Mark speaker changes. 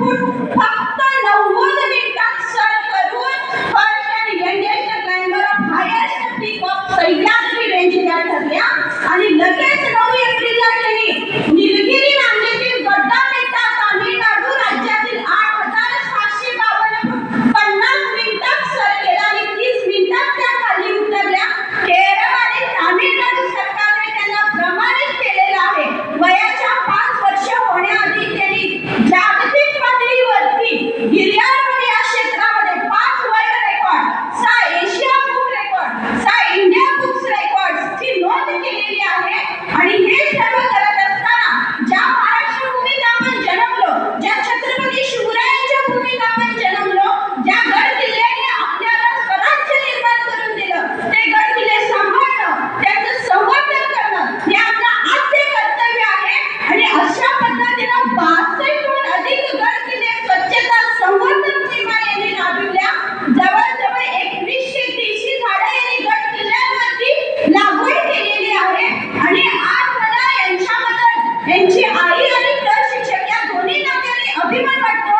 Speaker 1: फूट फक्त 90 मिनिटात सर करून first and youngest climber of highest peak of Sahyadri range त्या ठरल्या आणि लगेच 9 एप्रिलला त्यांनी निलगिरी रांगेतील गड्डा बेटा तामिळनाडू राज्यातील 8752 फूट 50 मिनिटात सर केला आणि 30 मिनिटात त्या खाली उतरल्या. केरळ आणि तामिळनाडू सरकारने त्यांना प्रमाणित केलेलं आहे. वयाच्या 5 वर्ष होण्याआधी त्यांनी जागतिक पातळीवरती गिर्यारोहण या क्षेत्रामध्ये 5 world record, 6 Asia book record, 6 India books रेकॉर्ड्सची नोंद केलेली आहे. आणि हे सर्व करत असताना ज्या महाराष्ट्र भूमीत आपण जन्मलो, ज्या छत्रपती शिवरायांच्या भूमीत आपण जन्मलो, ज्या गड किल्ल्याने आपल्याला स्वराज्य निर्माण करून दिलं, ते गड किल्ले सांभाळणं, त्यांचं संवर्धन करणं हे आपलं आद्य कर्तव्य आहे. आणि अशा पद्धतीनं 62हून अधिक गड किल्ले स्वच्छता संवर्धन मोहिमा यांनी राबविल्या. जवळजवळ 2130 झाडं यांनी गड किल्ल्यांवरती लागवड केलेली आहे. आणि आज मला यांच्याबद्दल यांची आई आणि प्रशिक्षक या दोन्ही नात्याने अभिमान वाटतो.